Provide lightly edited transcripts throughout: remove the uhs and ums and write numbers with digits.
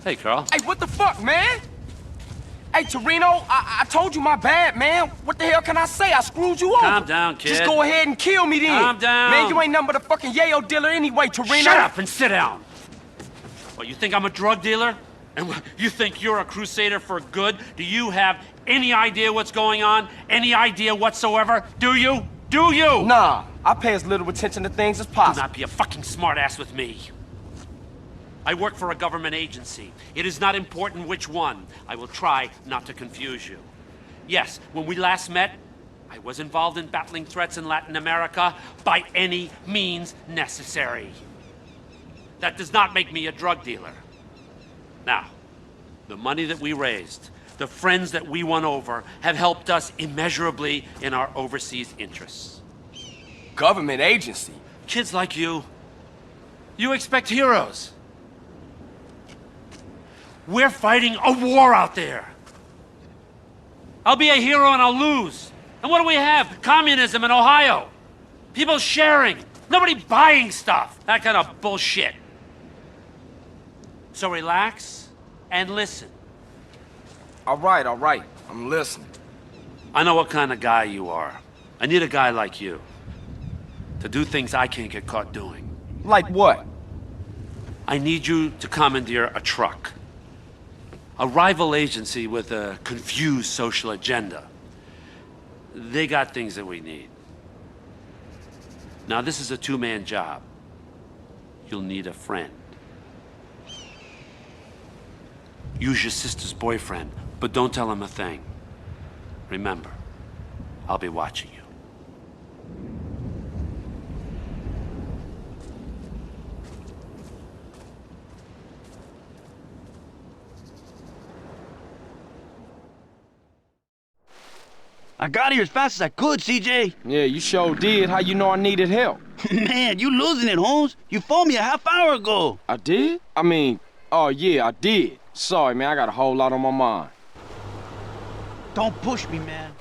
Hey, Carl. Hey, what the fuck, man? Hey, Torino, I told you my bad, man. What the hell can I say? I screwed you over. Calm down, kid. Just go ahead and kill me then. Calm down. Man, you ain't nothing but a fucking yayo dealer anyway, Torino. Shut up and sit down. What, you think I'm a drug dealer? And you think you're a crusader for good? Do you have any idea what's going on? Any idea whatsoever? Do you? Do you? Nah, I pay as little attention to things as Do possible. not be a fucking smartass with me. I work for a government agency. It is not important which one. I will try not to confuse you. Yes, when we last met, I was involved in battling threats in Latin America by any means necessary. That does not make me a drug dealer. Now, the money that we raised, the friends that we won over, have helped us immeasurably in our overseas interests. Government agency? Kids like you expect heroes. We're fighting a war out there. I'll be a hero and I'll lose. And what do we have? Communism in Ohio. People sharing. Nobody buying stuff. That kind of bullshit. So relax and listen. All right, I'm listening. I know what kind of guy you are. I need a guy like you to do things I can't get caught doing. Like what? I need you to commandeer a truck. A rival agency with a confused social agenda. They got things that we need. Now, this is a two-man job. You'll need a friend. Use your sister's boyfriend, but don't tell him a thing. Remember, I'll be watching you. I got here as fast as I could, CJ. Yeah, you sure did. How you know I needed help? Man, you losing it, Holmes. You phoned me a half hour ago. I did? I mean, oh yeah, I did. Sorry, man, I got a whole lot on my mind. Don't push me, man.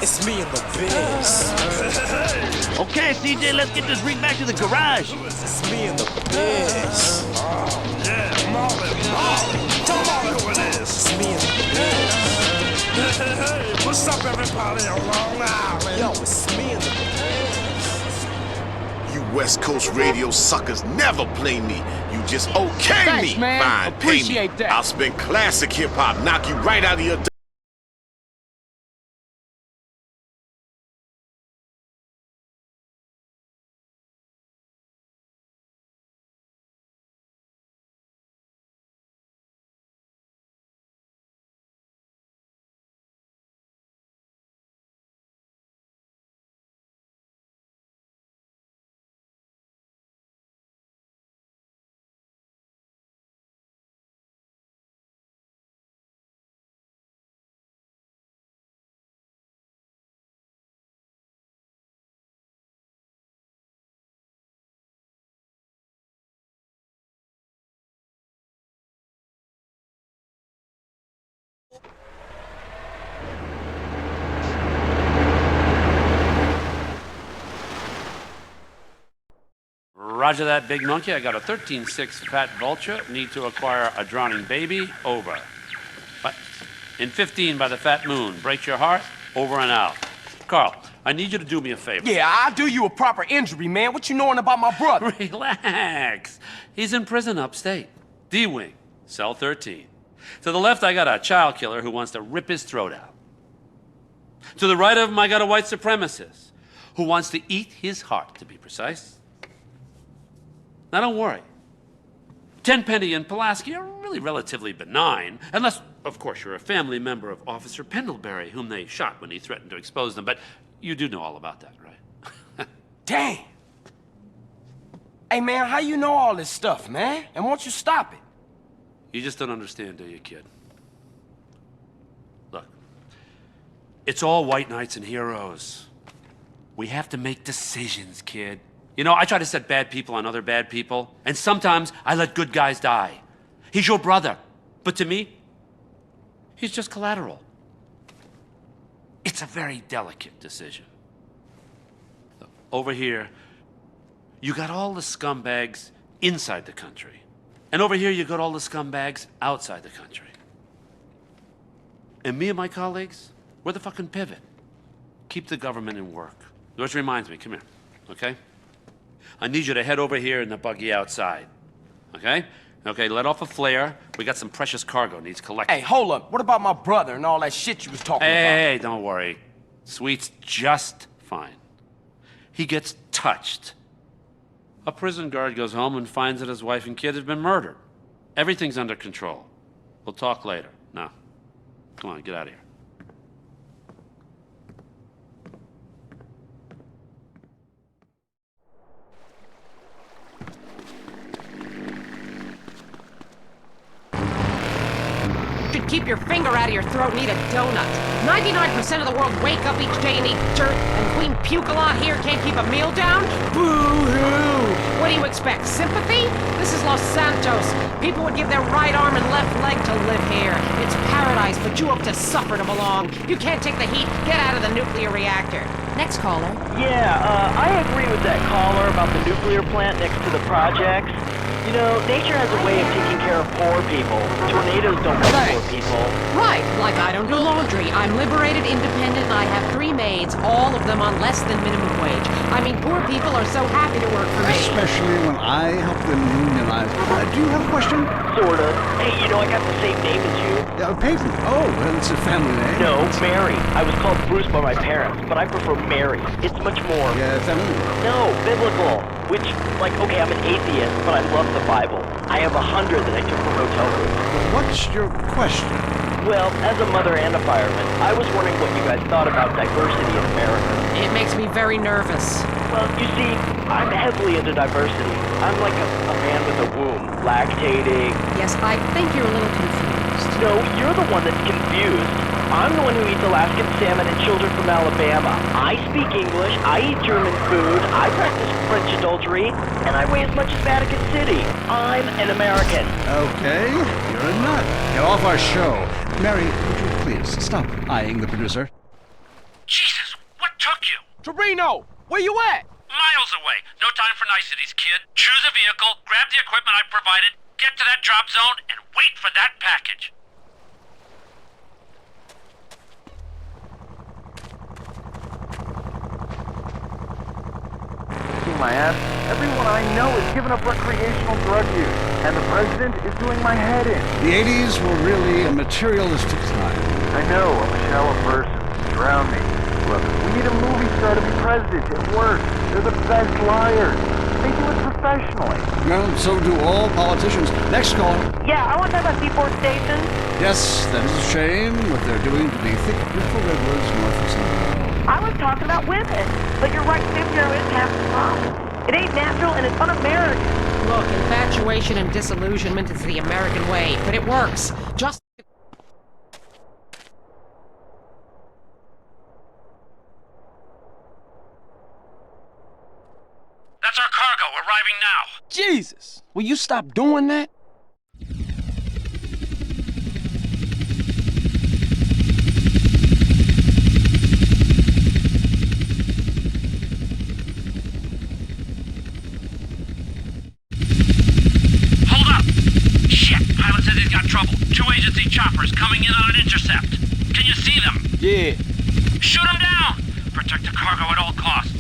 It's me and the biz. Okay, CJ, let's get this rig back to the garage. It's me and the biz. Yeah, Molly. Tell Molly who it is. It's me and the biz. Hey, what's up, everybody on Long Island? Yo, it's me and the biz. You West Coast radio suckers never play me. You just okay Thanks, me. man. Fine, Appreciate pay me. that. I'll spin classic hip hop, knock you right out of your Roger that, big monkey. I got a 13-6 fat vulture. Need to acquire a drowning baby. Over. What? In 15 by the fat moon. Breaks your heart. Over and out. Carl, I need you to do me a favor. Yeah, I'll do you a proper injury, man. What you knowing about my brother? Relax. He's in prison upstate. D-Wing, cell 13. To the left, I got a child killer who wants to rip his throat out. To the right of him, I got a white supremacist who wants to eat his heart, to be precise. Now, don't worry. Tenpenny and Pulaski are really relatively benign, unless, of course, you're a family member of Officer Pendlebury, whom they shot when he threatened to expose them. But you do know all about that, right? Damn. Hey, man, how you know all this stuff, man? And won't you stop it? You just don't understand, do you, kid? Look, it's all white knights and heroes. We have to make decisions, kid. You know, I try to set bad people on other bad people, and sometimes I let good guys die. He's your brother, but to me, he's just collateral. It's a very delicate decision. Look, over here, you got all the scumbags inside the country. And over here, you got all the scumbags outside the country. And me and my colleagues, we're the fucking pivot. Keep the government in work. Which reminds me, come here, okay? I need you to head over here in the buggy outside, okay? Okay, let off a flare. We got some precious cargo needs collecting. Hey, hold up. What about my brother and all that shit you was talking about? Hey, don't worry. Sweet's just fine. He gets touched. A prison guard goes home and finds that his wife and kid have been murdered. Everything's under control. We'll talk later. Now, come on, get out of here. Should keep your finger out of your throat and eat a donut. 99% of the world wake up each day and eat dirt, and Queen Puke a lot here can't keep a meal down? Boo-hoo! What do you expect, sympathy? This is Los Santos. People would give their right arm and left leg to live here. It's paradise, but you have to suffer to belong. You can't take the heat. Get out of the nuclear reactor. Next caller. Yeah, I agree with that caller about the nuclear plant next to the projects. You know, nature has a way of taking care of poor people. Tornadoes don't hurt poor people. Right, like I don't do laundry. I'm liberated, independent, and I have 3 maids, all of them on less than minimum wage. I mean, poor people are so happy to work for me. Especially when I help them unionize. Do you have a question? Sort of. Hey, you know, I got the same name as you. Peyton. Oh, well, it's a family name. No, Mary. I was called Bruce by my parents, but I prefer Mary. It's much more... Yeah, family. No, biblical. Which, like, okay, I'm an atheist, but I love the Bible. I have 100 that I took from hotel rooms. What's your question? Well, as a mother and a fireman, I was wondering what you guys thought about diversity in America. It makes me very nervous. Well, you see, I'm heavily into diversity. I'm like a man with a womb, lactating. Yes, I think you're a little confused. No, you're the one that's confused. I'm the one who eats Alaskan salmon and children from Alabama. I speak English, I eat German food, I practice French adultery, and I weigh as much as Vatican City. I'm an American. Okay, you're a nut. Get off our show. Mary, would you please stop eyeing the producer? Jesus, what took you? Torino, where you at? Miles away. No time for niceties, kid. Choose a vehicle, grab the equipment I provided, get to that drop zone, and wait for that package. My ass. Everyone I know is giving up recreational drug use, and the president is doing my head in. The 80s were really a materialistic time. I know, I'm a shallow person. Drown me. Look, we need a movie star to be president. It works. They're the best liars. They do it professionally. Well, so do all politicians. Next caller. Yeah, I want to talk about Seaport Station. Yes, that is a shame, what they're doing to the thick, beautiful redwoods north of San Diego. I was talking about women, but you're right, Cicero is half the problem. It ain't natural and it's un-American. Look, infatuation and disillusionment is the American way, but it works. Just... That's our cargo, arriving now. Jesus, will you stop doing that? choppers coming in on an intercept. Can you see them? Yeah. Shoot them down! Protect the cargo at all costs.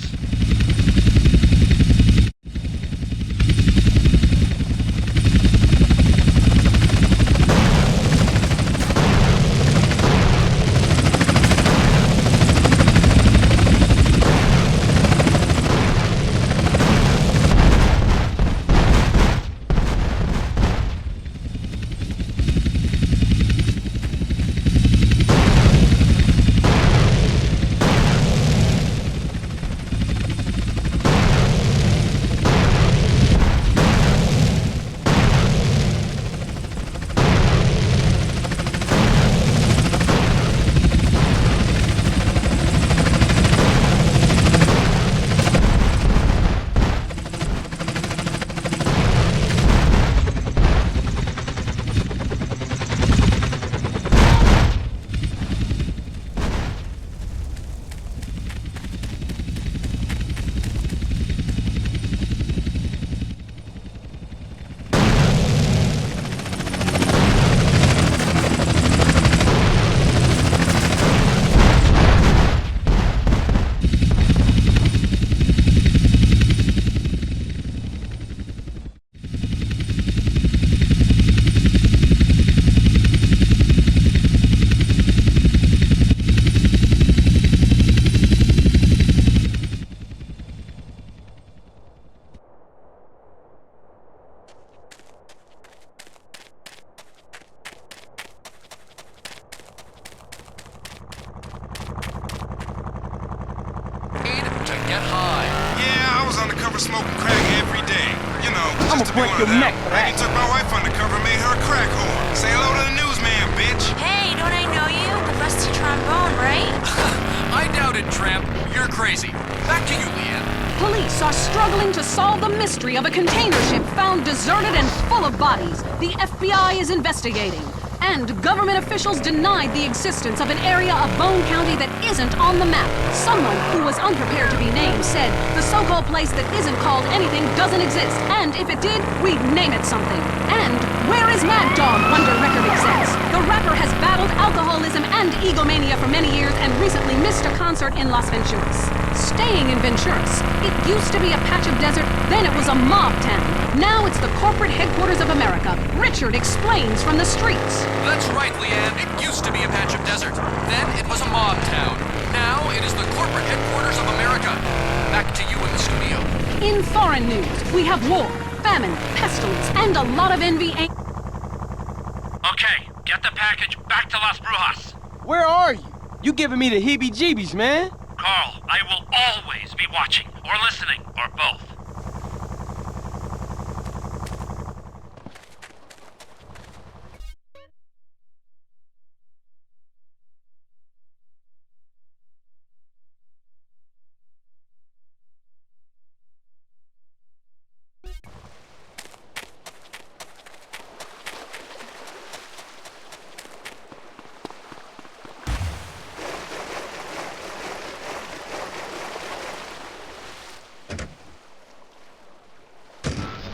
Get high. Yeah, I was undercover smoking crack every day. You know, I'ma just to be break one your of them. neck for I that. took my wife undercover and made her a crack whore. Say hello to the newsman, bitch. Hey, don't I know you? The rusty trombone, right? I doubt it, Tramp. You're crazy. Back to you, Leanne. Police are struggling to solve the mystery of a container ship found deserted and full of bodies. The FBI is investigating. And government officials denied the existence of an area of Bone County that isn't on the map. Someone who was unprepared to be named said the so-called place that isn't called anything doesn't exist. And if it did, we'd name it something. And where is Mad Dog, Wonder Record execs? The rapper has battled alcoholism and egomania for many years and recently missed a concert in Las Venturas. Staying in Venturas, it used to be a patch of desert, then it was a mob town. Now it's the corporate headquarters of America. Richard explains from the streets. That's right, Leanne. It used to be a patch of desert. Then it was a mob town. Now it is the corporate headquarters of America. Back to you in the studio. In foreign news, we have war, famine, pestilence, and a lot of envy. Okay, get the package back to Las Brujas. Where are you? You giving me the heebie-jeebies, man. Carl, I will always be watching, or listening, or both.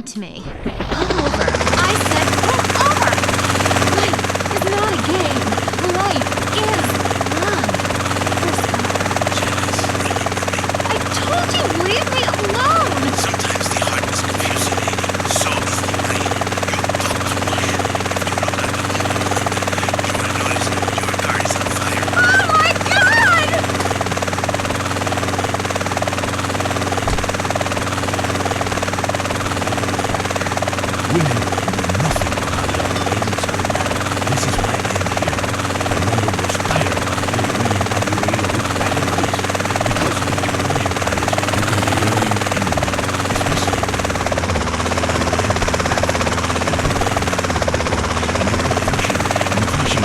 To me. Pull over. I said pull over! Life is not a game. Life is love. I told you, leave me alone! Sometimes the heart is confusing, lady. So is the brain. You talk to my head. If you look at the you will notice your car is on fire. Oh my god! Women know nothing about love, ladies are mad. This is why I am here. Fernando was tired of hearing women argue with bad advice. Because if you close your eyes, you can learn anything. Especially and crushing.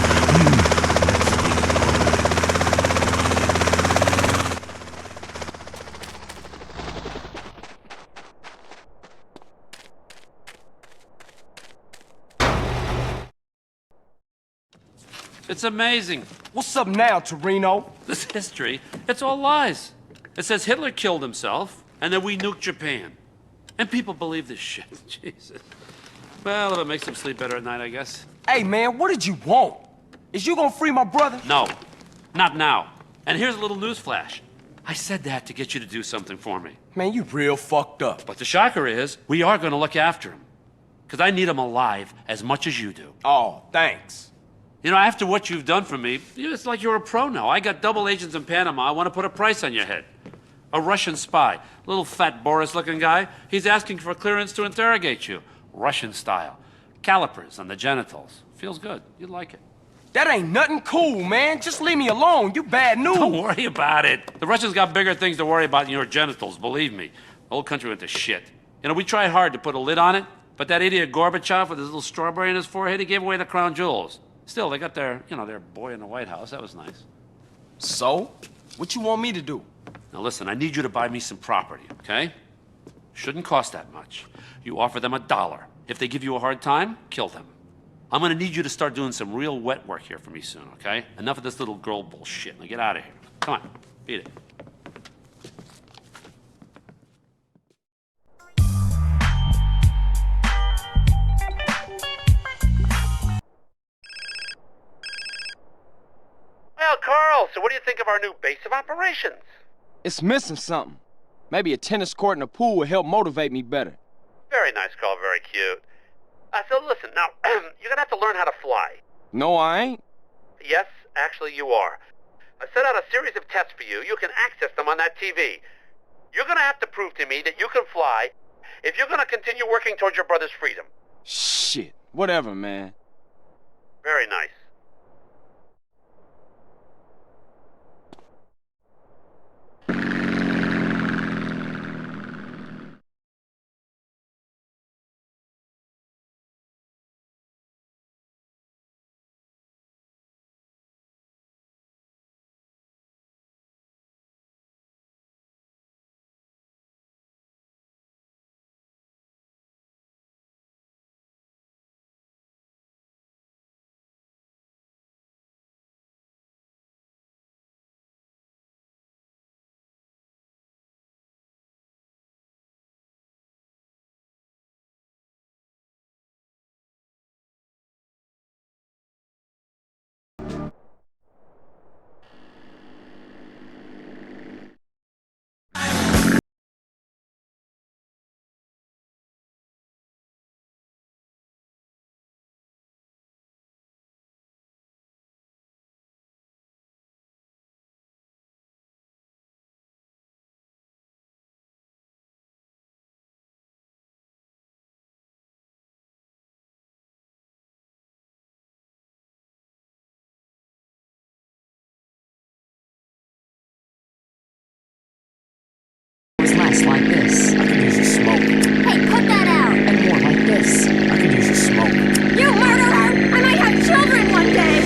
It's amazing. What's up now, Torino? This history, it's all lies. It says Hitler killed himself, and that we nuked Japan. And people believe this shit. Jesus. Well, if it makes them sleep better at night, I guess. Hey, man, what did you want? Is you gonna free my brother? No, not now. And here's a little news flash. I said that to get you to do something for me. Man, you real fucked up. But the shocker is, we are gonna look after him. Because I need him alive as much as you do. Oh, thanks. You know, after what you've done for me, it's like you're a pro now. I got double agents in Panama. I want to put a price on your head. A Russian spy, little fat Boris-looking guy. He's asking for clearance to interrogate you. Russian style. Calipers on the genitals. Feels good. You'd like it. That ain't nothing cool, man. Just leave me alone. You bad news. Don't worry about it. The Russians got bigger things to worry about than your genitals, believe me. The whole country went to shit. You know, we tried hard to put a lid on it, but that idiot Gorbachev with his little strawberry in his forehead, he gave away the crown jewels. Still, they got their boy in the White House. That was nice. So? What you want me to do? Now listen, I need you to buy me some property, okay? Shouldn't cost that much. You offer them $1. If they give you a hard time, kill them. I'm gonna need you to start doing some real wet work here for me soon, okay? Enough of this little girl bullshit. Now get out of here. Come on, beat it. Well, Carl, so what do you think of our new base of operations? It's missing something. Maybe a tennis court and a pool will help motivate me better. Very nice, Carl, very cute. So listen, now, you're gonna have to learn how to fly. No, I ain't. Yes, actually you are. I set out a series of tests for you. You can access them on that TV. You're gonna have to prove to me that you can fly if you're gonna continue working towards your brother's freedom. Shit. Whatever, man. Very nice. Less like this. I could use a smoke. Hey, put that out! And more like this. I could use a smoke. You murderer! I might have children one day!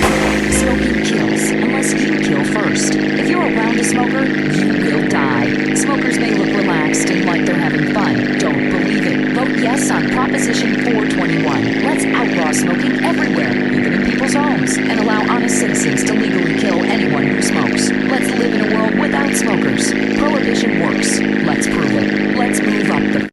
Smoking kills, unless you kill first. If you're around a smoker, you will die. Smokers may look relaxed and like they're having fun. Don't believe it. Vote yes on Proposition 421. Let's outlaw smoking everywhere, even in people's homes, and allow honest citizens to legally kill anyone who smokes. Let's live in a world without smokers. Prohibition works. Let's prove it. Let's move up the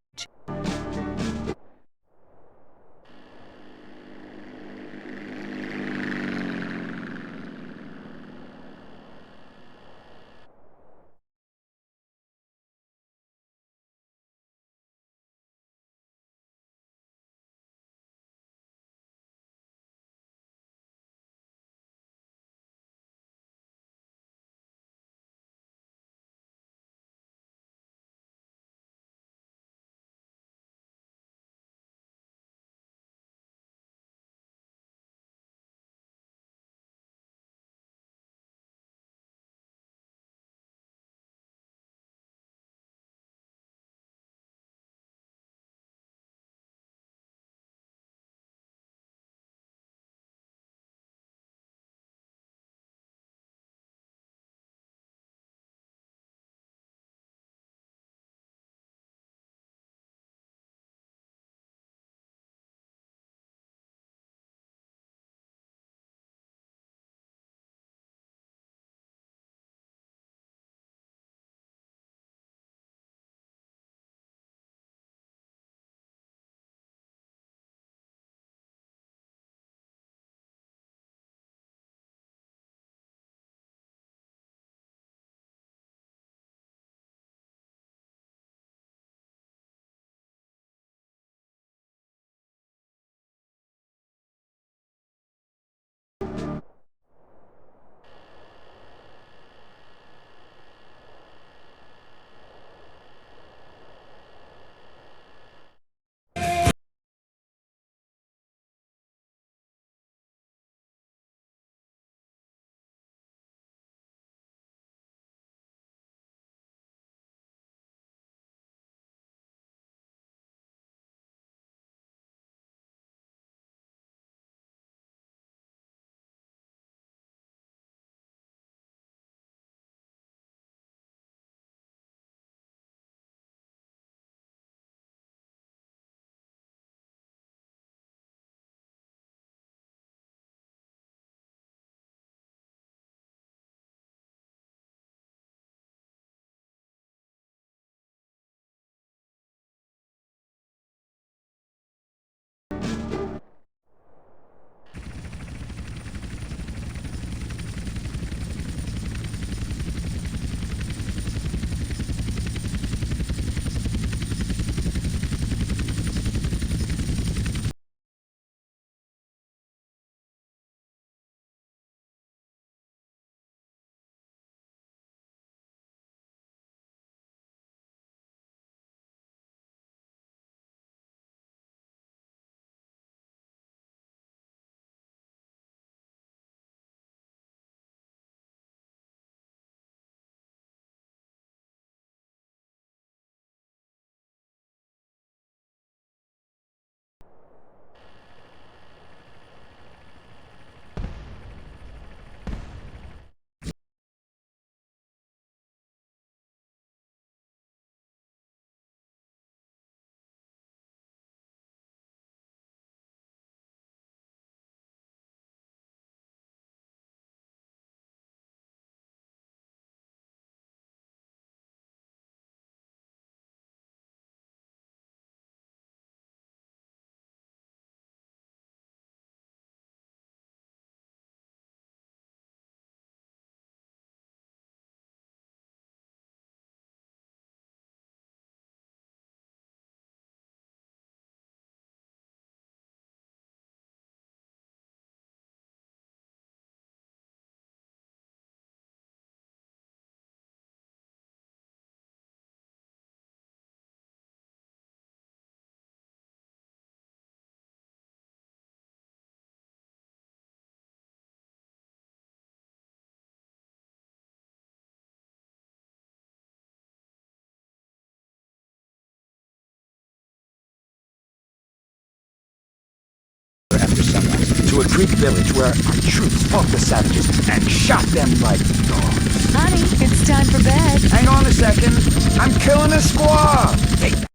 After sunrise, to a Greek village where our troops fought the savages and shot them like dogs. Honey, it's time for bed. Hang on a second. I'm killing a squaw. Take that.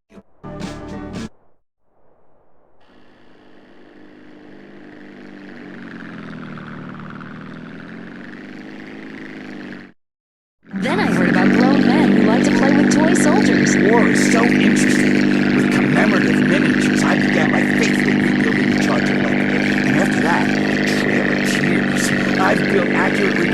Then I heard about grown men who like to play with toy soldiers. War is so interesting. With commemorative miniatures, I began by faithfully rebuilding the charge of life. And after that, Trail of Tears. I've built accurately